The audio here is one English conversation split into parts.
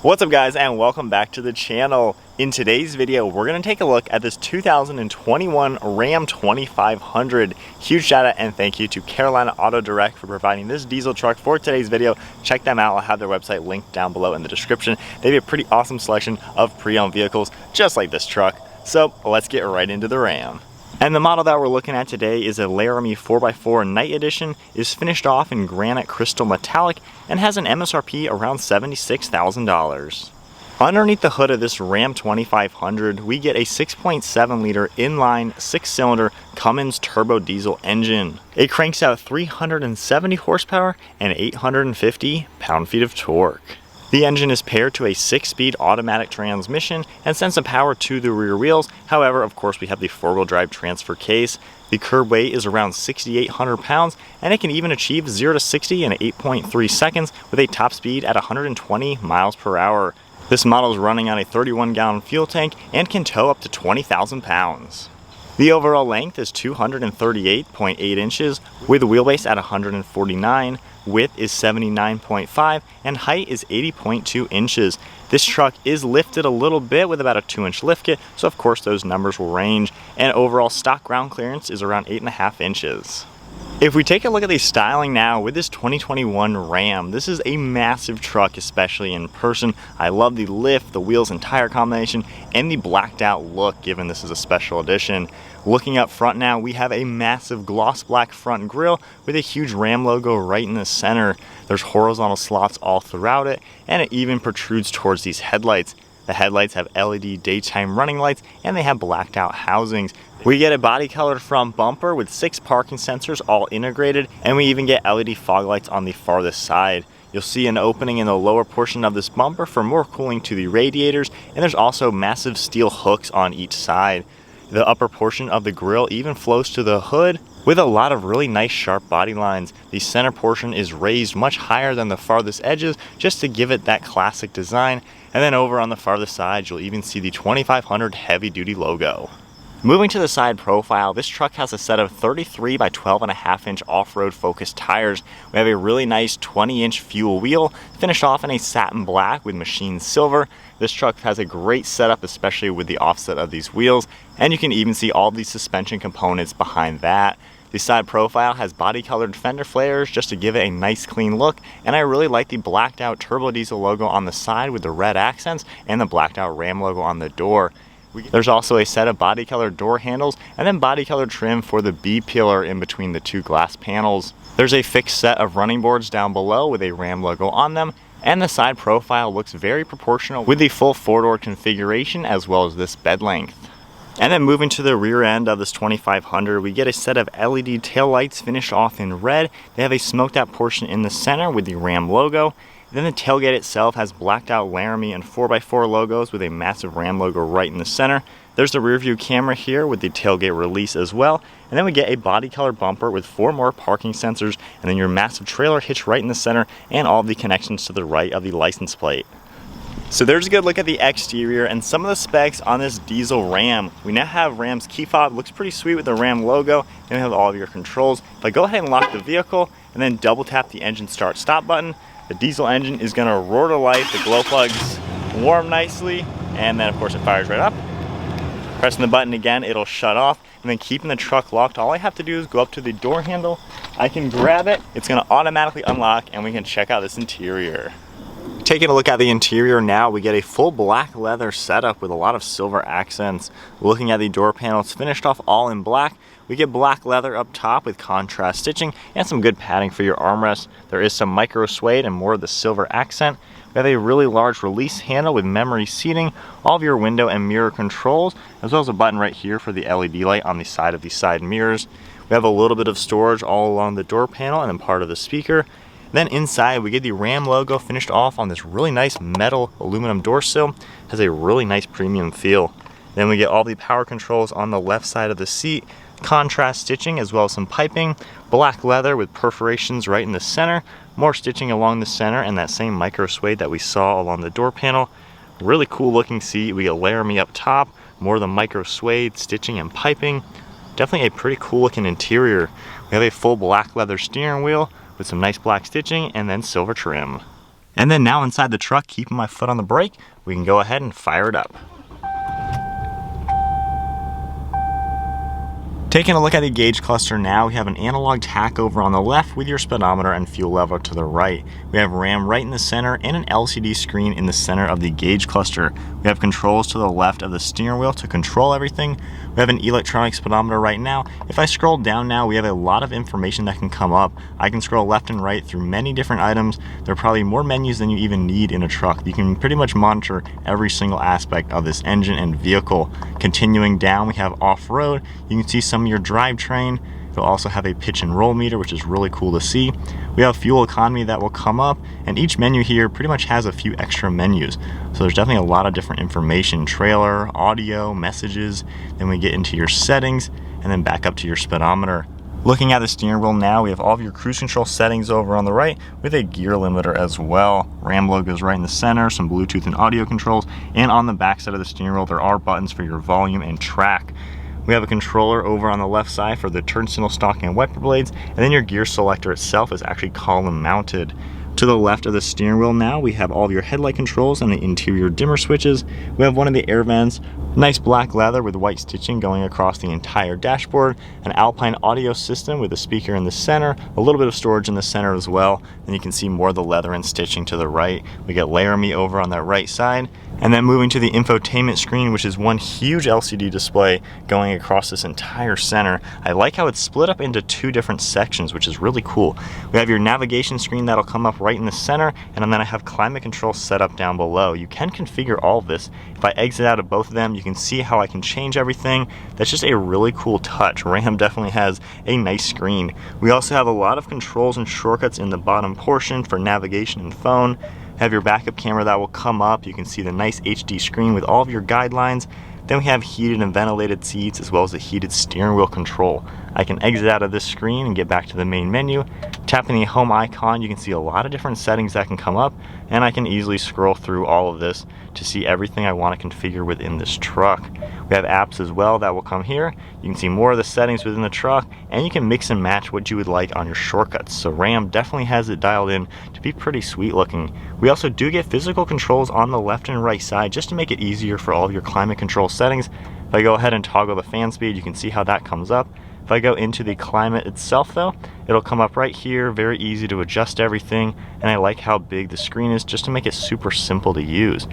What's up guys, and welcome back to the channel. In today's video, we're going to take a look at this 2021 Ram 2500. Huge shout out and thank you to Carolina Auto Direct for providing this diesel truck for today's video. Check them out. I'll have their website linked down below in the description. They have a pretty awesome selection of pre-owned vehicles just like this truck. So let's get right into the Ram. And the model that we're looking at today is a Laramie 4x4 Night Edition, is finished off in granite crystal metallic, and has an MSRP around $76,000. Underneath the hood of this Ram 2500, we get a 6.7 liter inline 6-cylinder Cummins Turbo Diesel engine. It cranks out 370 horsepower and 850 pound-feet of torque. The engine is paired to a 6-speed automatic transmission and sends some power to the rear wheels. However, of course, we have the 4-wheel drive transfer case. The curb weight is around 6,800 pounds, and it can even achieve 0 to 60 in 8.3 seconds with a top speed at 120 miles per hour. This model is running on a 31-gallon fuel tank and can tow up to 20,000 pounds. The overall length is 238.8 inches, with a wheelbase at 149, width is 79.5, and height is 80.2 inches. This truck is lifted a little bit with about a 2-inch lift kit, so of course those numbers will range, and overall stock ground clearance is around 8.5 inches. If we take a look at the styling now with this 2021 Ram, this is a massive truck, especially in person. I love the lift, the wheels and tire combination, and the blacked out look, given this is a special edition. Looking up front now, we have a massive gloss black front grille with a huge Ram logo right in the center. There's horizontal slots all throughout it, and it even protrudes towards these headlights. The headlights have LED daytime running lights, and they have blacked out housings. We get a body colored front bumper with 6 parking sensors all integrated, and we even get LED fog lights on the farthest side. You'll see an opening in the lower portion of this bumper for more cooling to the radiators, and there's also massive steel hooks on each side. The upper portion of the grille even flows to the hood with a lot of really nice sharp body lines. The center portion is raised much higher than the farthest edges just to give it that classic design. And then over on the farthest side, you'll even see the 2500 heavy duty logo. Moving to the side profile, this truck has a set of 33 by 12.5 inch off-road focused tires. We have a really nice 20-inch fuel wheel, finished off in a satin black with machined silver. This truck has a great setup, especially with the offset of these wheels, and you can even see all these suspension components behind that. The side profile has body colored fender flares just to give it a nice clean look, and I really like the blacked out Turbo Diesel logo on the side with the red accents and the blacked out Ram logo on the door. There's also a set of body colored door handles and then body colored trim for the B pillar in between the 2 glass panels. There's a fixed set of running boards down below with a Ram logo on them, and the side profile looks very proportional with the full 4-door configuration as well as this bed length. And then moving to the rear end of this 2500, we get a set of LED taillights finished off in red. They have a smoked out portion in the center with the Ram logo. Then the tailgate itself has blacked out Laramie and 4x4 logos with a massive Ram logo right in the center. There's the rear view camera here with the tailgate release as well. And then we get a body color bumper with 4 more parking sensors, and then your massive trailer hitch right in the center, and all of the connections to the right of the license plate. So there's a good look at the exterior and some of the specs on this diesel Ram. We now have Ram's key fob, looks pretty sweet with the Ram logo. Then we have all of your controls. If I go ahead and lock the vehicle and then double tap the engine start stop button, the diesel engine is gonna roar to life. The glow plugs warm nicely, and then of course it fires right up. Pressing the button again, it'll shut off, and then keeping the truck locked, all I have to do is go up to the door handle. I can grab it, it's gonna automatically unlock, and we can check out this interior. Taking a look at the interior now, we get a full black leather setup with a lot of silver accents. Looking at the door panel, it's finished off all in black. We get black leather up top with contrast stitching and some good padding for your armrest. There is some micro suede and more of the silver accent. We have a really large release handle with memory seating, all of your window and mirror controls, as well as a button right here for the LED light on the side of the side mirrors. We have a little bit of storage all along the door panel and then part of the speaker. Then inside we get the Ram logo finished off on this really nice metal aluminum door sill. Has a really nice premium feel. Then we get all the power controls on the left side of the seat, contrast stitching as well as some piping, black leather with perforations right in the center, more stitching along the center, and that same micro suede that we saw along the door panel. Really cool looking seat. We get Laramie up top, more of the micro suede stitching and piping. Definitely a pretty cool looking interior. We have a full black leather steering wheel with some nice black stitching and then silver trim. And then now inside the truck, keeping my foot on the brake, we can go ahead and fire it up. Taking a look at the gauge cluster now, we have an analog tach over on the left with your speedometer and fuel level to the right. We have RAM right in the center and an LCD screen in the center of the gauge cluster. We have controls to the left of the steering wheel to control everything. We have an electronic speedometer right now. If I scroll down now, we have a lot of information that can come up. I can scroll left and right through many different items. There are probably more menus than you even need in a truck. You can pretty much monitor every single aspect of this engine and vehicle. Continuing down, we have off-road. You can see some of your drivetrain. You'll also have a pitch and roll meter, which is really cool to see. We have fuel economy that will come up, and each menu here pretty much has a few extra menus. So there's definitely a lot of different information: trailer, audio, messages. Then we get into your settings, and then back up to your speedometer. Looking at the steering wheel now, we have all of your cruise control settings over on the right with a gear limiter as well. RAM logo is right in the center, some Bluetooth and audio controls, and on the back side of the steering wheel there are buttons for your volume and track. We have a controller over on the left side for the turn signal, stalk, and wiper blades, and then your gear selector itself is actually column mounted. To the left of the steering wheel now, we have all of your headlight controls and the interior dimmer switches. We have one of the air vents, nice black leather with white stitching going across the entire dashboard, an Alpine audio system with a speaker in the center, a little bit of storage in the center as well. Then you can see more of the leather and stitching to the right. We get Laramie over on that right side. And then moving to the infotainment screen, which is one huge LCD display going across this entire center. I like how it's split up into two different sections, which is really cool. We have your navigation screen that'll come up right in the center, and then I have climate control set up down below. You can configure all of this. If I exit out of both of them, you can see how I can change everything. That's just a really cool touch. Ram definitely has a nice screen. We also have a lot of controls and shortcuts in the bottom portion for navigation and phone. Have your backup camera that will come up. You can see the nice HD screen with all of your guidelines. Then we have heated and ventilated seats as well as a heated steering wheel control. I can exit out of this screen and get back to the main menu. Tapping the home icon, you can see a lot of different settings that can come up, and I can easily scroll through all of this to see everything I want to configure within this truck. We have apps as well that will come here. You can see more of the settings within the truck, and you can mix and match what you would like on your shortcuts. So Ram definitely has it dialed in to be pretty sweet looking. We also do get physical controls on the left and right side just to make it easier for all of your climate control settings. If I go ahead and toggle the fan speed, you can see how that comes up. If I go into the climate itself though, it'll come up right here, very easy to adjust everything, and I like how big the screen is just to make it super simple to use.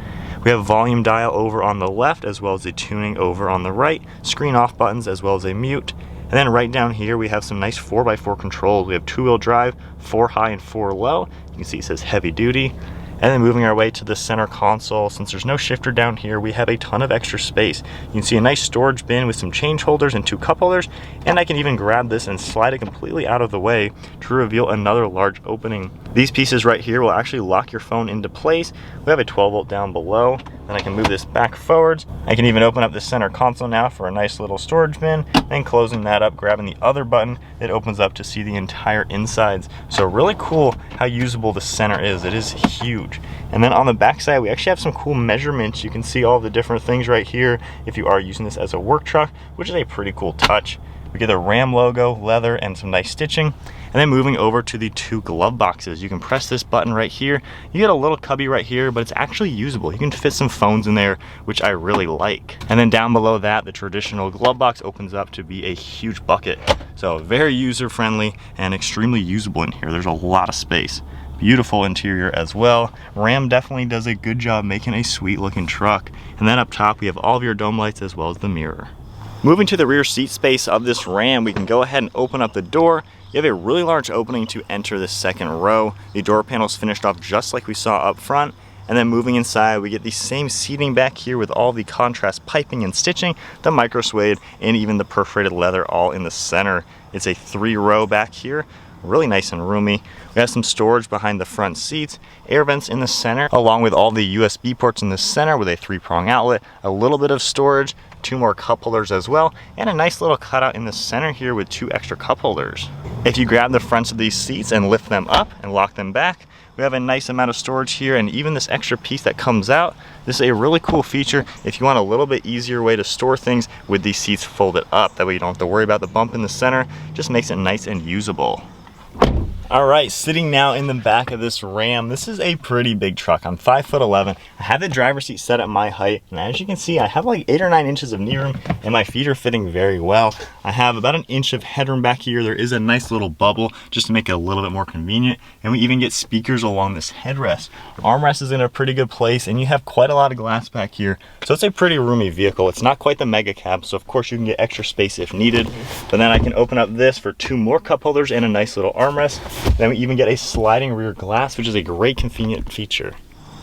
We have volume dial over on the left as well as the tuning over on the right, screen off buttons as well as a mute. And then right down here we have some nice 4x4 controls. We have 2-wheel drive, 4 high and 4 low. You can see it says heavy duty. And then moving our way to the center console, since there's no shifter down here, we have a ton of extra space. You can see a nice storage bin with some change holders and 2 cup holders, and I can even grab this and slide it completely out of the way to reveal another large opening. These pieces right here will actually lock your phone into place. We have a 12 volt down below. Then I can move this back forwards. I can even open up the center console now for a nice little storage bin, and closing that up, grabbing the other button, it opens up to see the entire insides. So really cool how usable the center is. It is huge. And then on the back side, we actually have some cool measurements. You can see all the different things right here if you are using this as a work truck, which is a pretty cool touch. We get a Ram logo, leather, and some nice stitching. And then moving over to the 2 glove boxes, you can press this button right here. You get a little cubby right here, but it's actually usable. You can fit some phones in there, which I really like. And then down below that, the traditional glove box opens up to be a huge bucket. So very user-friendly and extremely usable in here. There's a lot of space. Beautiful interior as well. Ram definitely does a good job making a sweet looking truck. And then up top, we have all of your dome lights as well as the mirror. Moving to the rear seat space of this Ram, we can go ahead and open up the door. You have a really large opening to enter the second row. The door panel's finished off just like we saw up front. And then moving inside, we get the same seating back here with all the contrast piping and stitching, the micro suede, and even the perforated leather all in the center. It's a 3-row back here. Really nice and roomy. We have some storage behind the front seats, air vents in the center, along with all the USB ports in the center with a 3-prong outlet, a little bit of storage, 2 more cup holders as well, and a nice little cutout in the center here with 2 extra cup holders. If you grab the fronts of these seats and lift them up and lock them back, we have a nice amount of storage here, and even this extra piece that comes out. This is a really cool feature if you want a little bit easier way to store things with these seats folded up. That way you don't have to worry about the bump in the center. Just makes it nice and usable. All right, sitting now in the back of this Ram. This is a pretty big truck. I'm 5'11". I have the driver's seat set at my height, and as you can see, I have like 8 or 9 inches of knee room, and my feet are fitting very well. I have about 1 inch of headroom back here. There is a nice little bubble just to make it a little bit more convenient, and we even get speakers along this headrest. Armrest is in a pretty good place, and you have quite a lot of glass back here, so it's a pretty roomy vehicle. It's not quite the mega cab, so of course you can get extra space if needed, but then I can open up this for 2 more cup holders and a nice little armrest. Then we even get a sliding rear glass, which is a great convenient feature.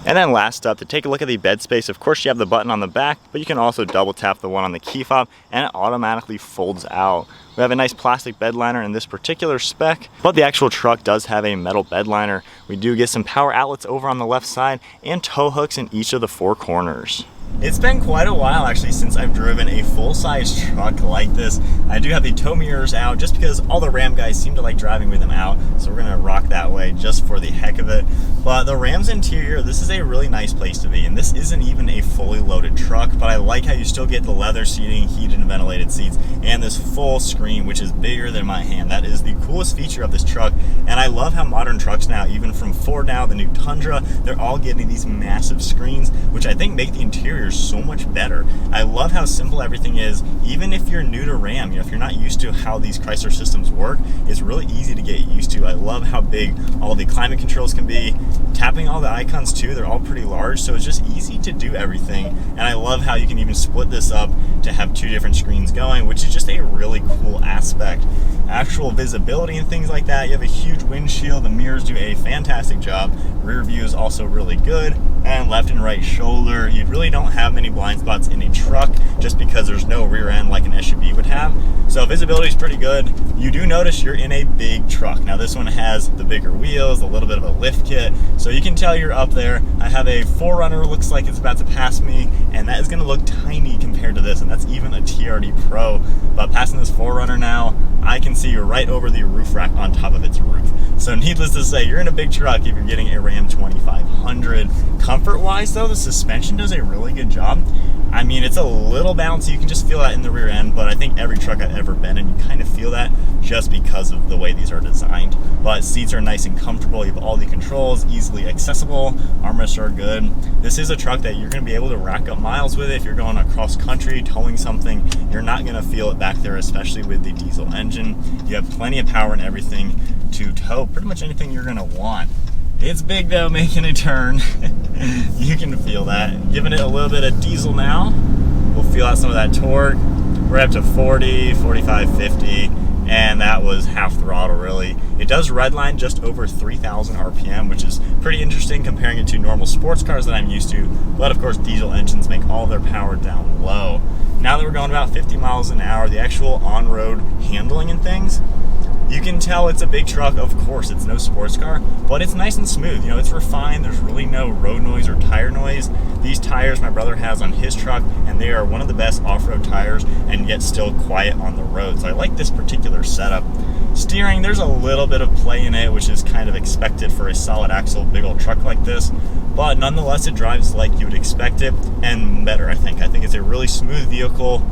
And then last up, to take a look at the bed space, of course you have the button on the back, but you can also double tap the one on the key fob and it automatically folds out. We have a nice plastic bed liner in this particular spec, but the actual truck does have a metal bed liner. We do get some power outlets over on the left side and tow hooks in each of the 4 corners. It's been quite a while actually since I've driven a full-size truck like this. I do have the tow mirrors out just because all the Ram guys seem to like driving with them out, so we're gonna rock that way just for the heck of it. But the Ram's interior, this is a really nice place to be, and this isn't even a fully loaded truck, but I like how you still get the leather seating, heated and ventilated seats, and this full screen, which is bigger than my hand. That is the coolest feature of this truck, and I love how modern trucks now, even from Ford now, the new Tundra, they're all getting these massive screens, which I think make the interior so much better. I love how simple everything is. Even if you're new to Ram, if you're not used to how these Chrysler systems work, it's really easy to get used to. I love how big all the climate controls can be. Tapping all the icons too, they're all pretty large, so it's just easy to do everything. And I love how you can even split this up to have 2 different screens going, which is just a really cool aspect. Actual visibility and things like that, you have a huge windshield, the mirrors do a fantastic job, rear view is also really good, and left and right shoulder, you really don't have many blind spots in a truck just because there's no rear end like an SUV would have. So visibility is pretty good. You do notice you're in a big truck. Now this one has the bigger wheels, a little bit of a lift kit, so you can tell you're up there. I have a 4Runner, looks like it's about to pass me, and that is gonna look tiny compared to this, and that's even a TRD Pro. But passing this 4Runner now, I can see you're right over the roof rack on top of its roof. So needless to say, you're in a big truck if you're getting a Ram 2500. Comfort-wise though, the suspension does a really good job. I mean, it's a little bouncy, you can just feel that in the rear end, but I think every truck I've ever been in, you kind of feel that just because of the way these are designed. But seats are nice and comfortable, you have all the controls, easily accessible, armrests are good. This is a truck that you're gonna be able to rack up miles with it. If you're going across country, towing something, you're not gonna feel it back there, especially with the diesel engine. You have plenty of power and everything to tow pretty much anything you're gonna want. It's big though, making a turn. You can feel that. Giving it a little bit of diesel now, we'll feel out some of that torque. We're up to 40, 45, 50, and that was half throttle really. It does redline just over 3,000 RPM, which is pretty interesting comparing it to normal sports cars that I'm used to, but of course diesel engines make all their power down low. Now that we're going about 50 miles an hour, the actual on-road handling and things, you can tell it's a big truck. Of course, it's no sports car, but it's nice and smooth. You know, it's refined. There's really no road noise or tire noise. These tires my brother has on his truck, and they are one of the best off-road tires, and yet still quiet on the road. So I like this particular setup. Steering, there's a little bit of play in it, which is kind of expected for a solid axle big old truck like this, but nonetheless it drives like you would expect it, and better I think. I think it's a really smooth vehicle,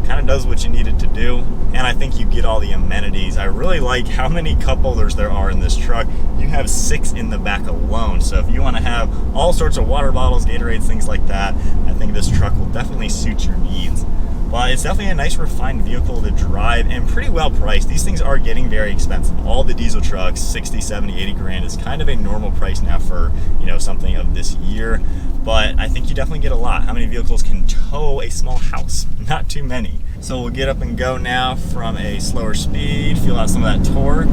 kind of does what you need it to do, and I think you get all the amenities. I really like how many cup holders there are in this truck. You have 6 in the back alone, so if you want to have all sorts of water bottles, Gatorades, things like that, I think this truck will definitely suit your needs. But it's definitely a nice refined vehicle to drive and pretty well priced. These things are getting very expensive. All the diesel trucks, 60, 70, 80 grand is kind of a normal price now for, you know, something of this year. But I think you definitely get a lot. How many vehicles can tow a small house? Not too many. So we'll get up and go now from a slower speed, feel out some of that torque.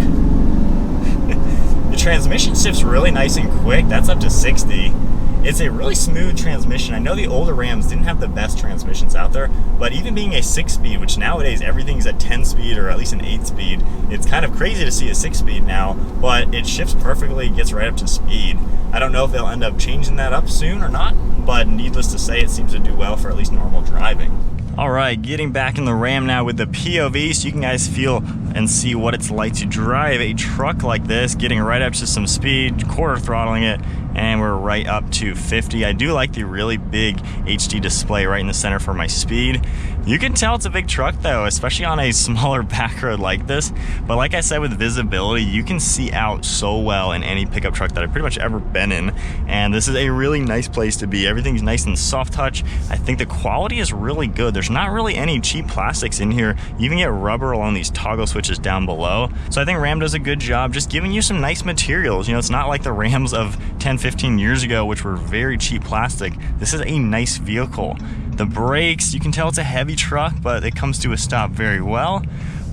The transmission shifts really nice and quick. That's up to 60. It's a really smooth transmission. I know the older Rams didn't have the best transmissions out there, but even being a 6-speed, which nowadays everything's a 10-speed or at least an 8-speed, it's kind of crazy to see a 6-speed now, but it shifts perfectly, gets right up to speed. I don't know if they'll end up changing that up soon or not, but needless to say, it seems to do well for at least normal driving. All right, getting back in the Ram now with the POV so you can guys feel and see what it's like to drive a truck like this, getting right up to some speed, quarter throttling it, and we're right up to 50. I do like the really big HD display right in the center for my speed. You can tell it's a big truck though, especially on a smaller back road like this. But like I said, with visibility, you can see out so well in any pickup truck that I've pretty much ever been in. And this is a really nice place to be. Everything's nice and soft touch. I think the quality is really good. There's not really any cheap plastics in here. You even get rubber along these toggle switches down below. So I think Ram does a good job just giving you some nice materials. You know, it's not like the Rams of 10, 15 years ago, which were very cheap plastic. This is a nice vehicle. The brakes, you can tell it's a heavy truck, but it comes to a stop very well.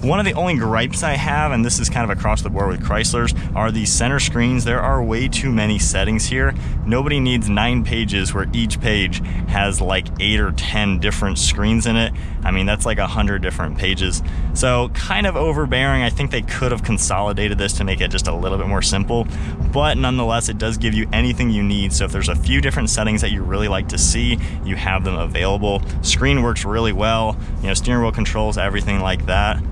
One of the only gripes I have, and this is kind of across the board with Chryslers, are these center screens. There are way too many settings here. Nobody needs 9 pages where each page has like 8 or 10 different screens in it. I mean, that's like 100 different pages. So kind of overbearing. I think they could have consolidated this to make it just a little bit more simple, but nonetheless, it does give you anything you need. So if there's a few different settings that you really like to see, you have them available. Screen works really well, you know, steering wheel controls, everything like that.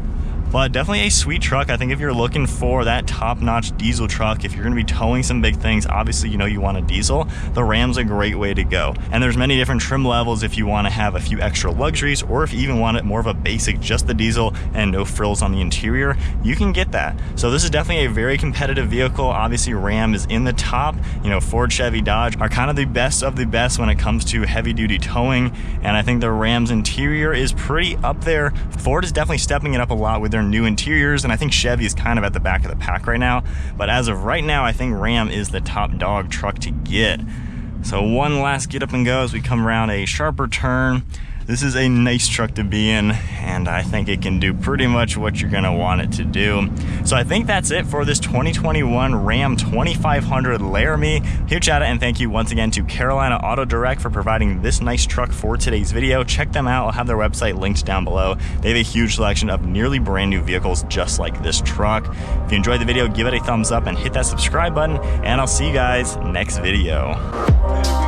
But definitely a sweet truck. I think if you're looking for that top-notch diesel truck, if you're gonna be towing some big things, obviously you know you want a diesel, the Ram's a great way to go. And there's many different trim levels if you wanna have a few extra luxuries, or if you even want it more of a basic, just the diesel and no frills on the interior, you can get that. So this is definitely a very competitive vehicle. Obviously Ram is in the top. You know, Ford, Chevy, Dodge are kind of the best of the best when it comes to heavy-duty towing, and I think the Ram's interior is pretty up there. Ford is definitely stepping it up a lot with their new interiors, and I think Chevy is kind of at the back of the pack right now. But as of right now, I think Ram is the top dog truck to get. So one last get up and go as we come around a sharper turn. This is a nice truck to be in, and I think it can do pretty much what you're gonna want it to do. So I think that's it for this 2021 Ram 2500 Laramie. Huge shout out and thank you once again to Carolina Auto Direct for providing this nice truck for today's video. Check them out. I'll have their website linked down below. They have a huge selection of nearly brand new vehicles just like this truck. If you enjoyed the video, give it a thumbs up and hit that subscribe button, and I'll see you guys next video.